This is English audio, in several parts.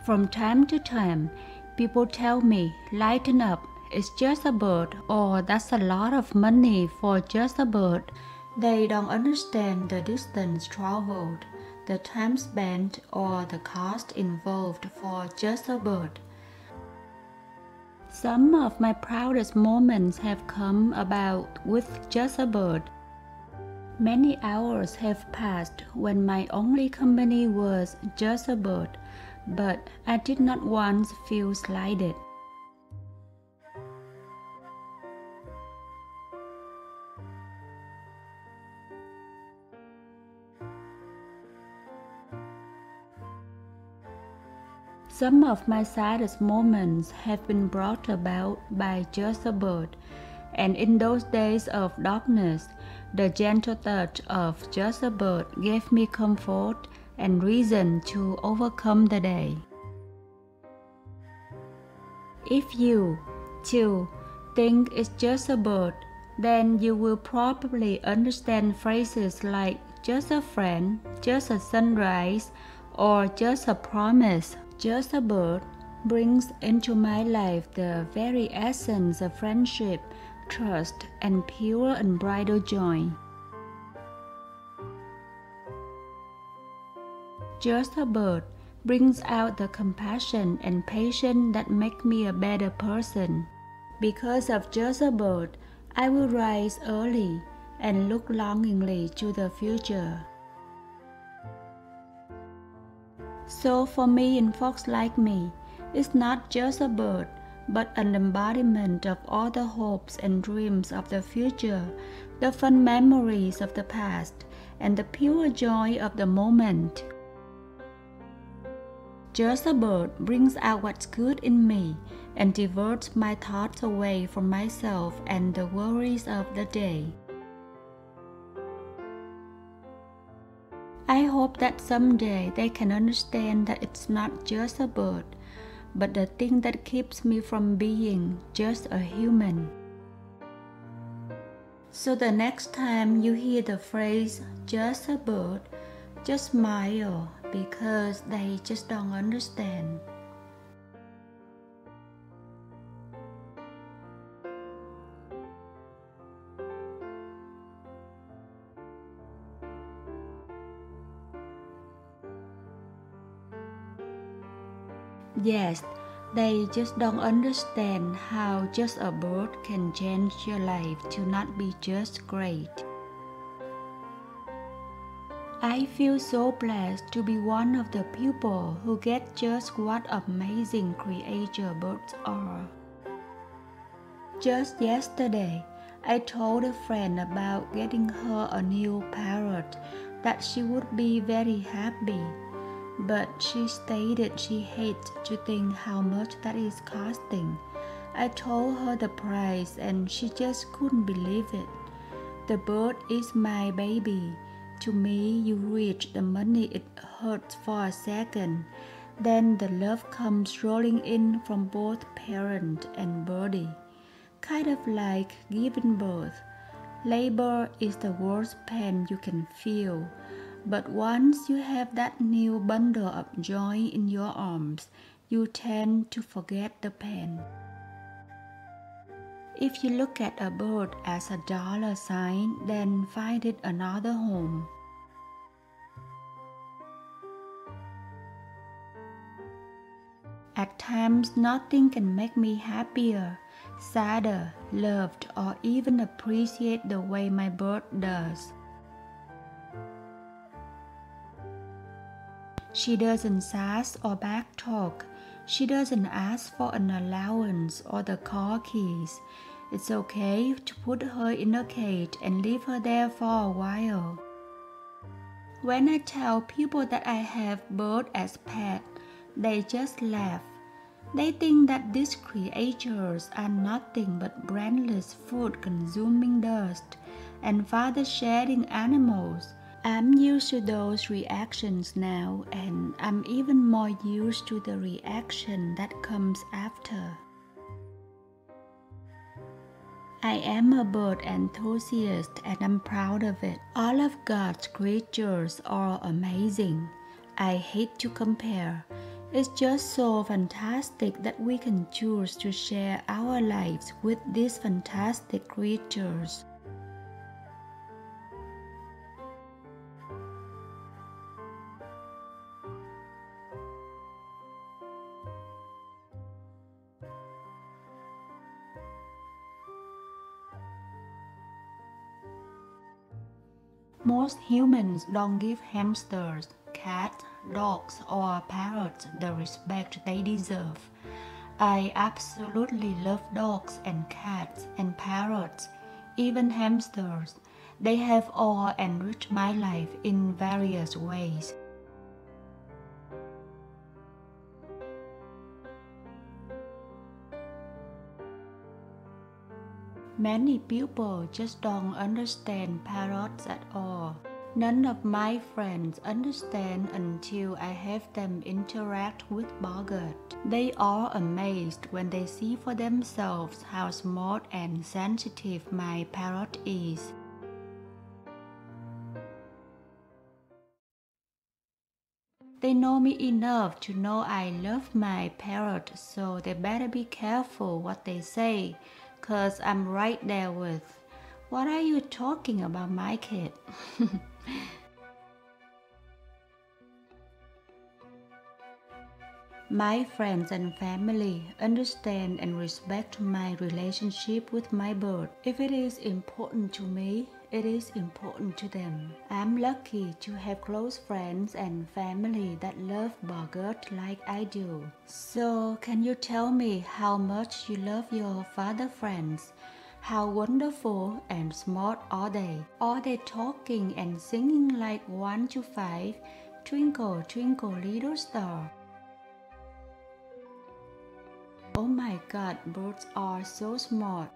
From time to time, people tell me, lighten up, it's just a bird, or that's a lot of money for just a bird. They don't understand the distance traveled, the time spent, or the cost involved for just a bird. Some of my proudest moments have come about with just a bird. Many hours have passed when my only company was just a bird, but I did not once feel slighted. Some of my saddest moments have been brought about by just a bird, and in those days of darkness, the gentle touch of just a bird gave me comfort and reason to overcome the day. If you, too, think it's just a bird, then you will probably understand phrases like just a friend, just a sunrise, or just a promise. Just a bird brings into my life the very essence of friendship, trust, and pure unbridled joy. Just a bird brings out the compassion and patience that make me a better person. Because of just a bird, I will rise early and look longingly to the future. So for me and folks like me, it's not just a bird, but an embodiment of all the hopes and dreams of the future, the fun memories of the past, and the pure joy of the moment. Just a bird brings out what's good in me and diverts my thoughts away from myself and the worries of the day. I hope that someday they can understand that it's not just a bird, but the thing that keeps me from being just a human. So the next time you hear the phrase, just a bird, just smile because they just don't understand. Yes, they just don't understand how just a bird can change your life to not be just great. I feel so blessed to be one of the people who get just what amazing creature birds are. Just yesterday, I told a friend about getting her a new parrot that she would be very happy. But she stated she hates to think how much that is costing. I told her the price and she just couldn't believe it. The bird is my baby. To me, you reach the money, it hurts for a second. Then the love comes rolling in from both parent and birdie. Kind of like giving birth. Labor is the worst pain you can feel. But once you have that new bundle of joy in your arms, you tend to forget the pain. If you look at a bird as a dollar sign, then find it another home. At times, nothing can make me happier, sadder, loved, or even appreciate the way my bird does. She doesn't sass or backtalk. She doesn't ask for an allowance or the car keys. It's okay to put her in a cage and leave her there for a while. When I tell people that I have bird as pet, they just laugh. They think that these creatures are nothing but brainless food-consuming dust and father-shedding animals. I'm used to those reactions now, and I'm even more used to the reaction that comes after. I am a bird enthusiast and I'm proud of it. All of God's creatures are amazing. I hate to compare. It's just so fantastic that we can choose to share our lives with these fantastic creatures. Most humans don't give hamsters, cats, dogs, or parrots the respect they deserve. I absolutely love dogs and cats and parrots, even hamsters. They have all enriched my life in various ways. Many people just don't understand parrots at all. None of my friends understand until I have them interact with Bogart. They are amazed when they see for themselves how smart and sensitive my parrot is. They know me enough to know I love my parrot, so they better be careful what they say, 'cause I'm right there with, "What are you talking about, my kid?" My friends and family understand and respect my relationship with my bird. If it is important to me, it is important to them. I'm lucky to have close friends and family that love Bogart like I do. So, can you tell me how much you love your father friends? How wonderful and smart are they? Are they talking and singing like 1 to 5? Twinkle, twinkle, little star. Oh my God, birds are so smart.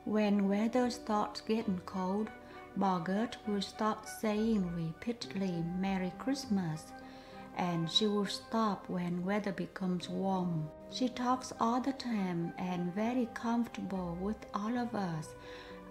When weather starts getting cold, Bogart will start saying repeatedly Merry Christmas, and she will stop when weather becomes warm. She talks all the time and very comfortable with all of us.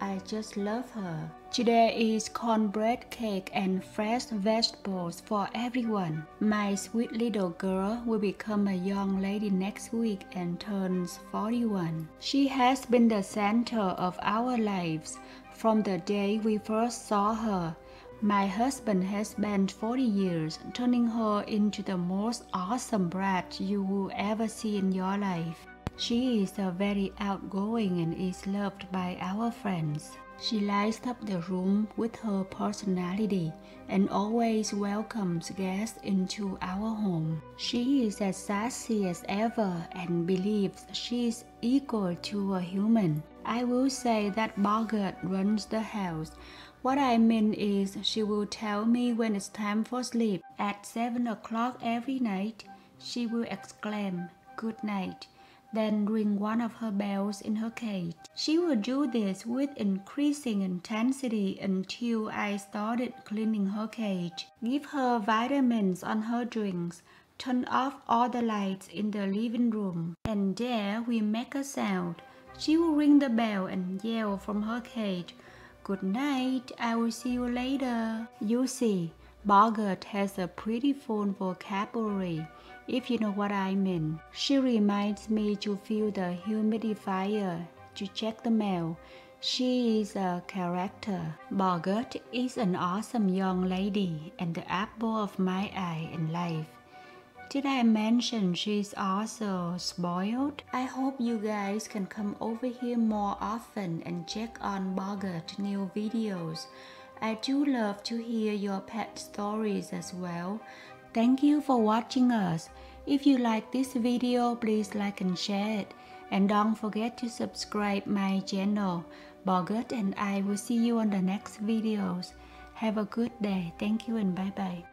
I just love her. Today is cornbread cake and fresh vegetables for everyone. My sweet little girl will become a young lady next week and turns 41. She has been the center of our lives from the day we first saw her. My husband has spent 40 years turning her into the most awesome brat you will ever see in your life. She is very outgoing and is loved by our friends. She lights up the room with her personality and always welcomes guests into our home. She is as sassy as ever and believes she is equal to a human. I will say that Bogart runs the house. What I mean is she will tell me when it's time for sleep. At 7 o'clock every night, she will exclaim, "Good night," then ring one of her bells in her cage. She will do this with increasing intensity until I started cleaning her cage, give her vitamins on her drinks, turn off all the lights in the living room, and there we make a sound. She will ring the bell and yell from her cage, "Good night, I will see you later." You see, Bogart has a pretty full vocabulary, if you know what I mean. She reminds me to fill the humidifier, to check the mail. She is a character. Bogart is an awesome young lady and the apple of my eye in life. Did I mention she's also spoiled? I hope you guys can come over here more often and check on Bogart's new videos. I do love to hear your pet stories as well. Thank you for watching us. If you like this video, please like and share it. And don't forget to subscribe my channel. Bogart and I will see you on the next videos. Have a good day. Thank you and bye bye.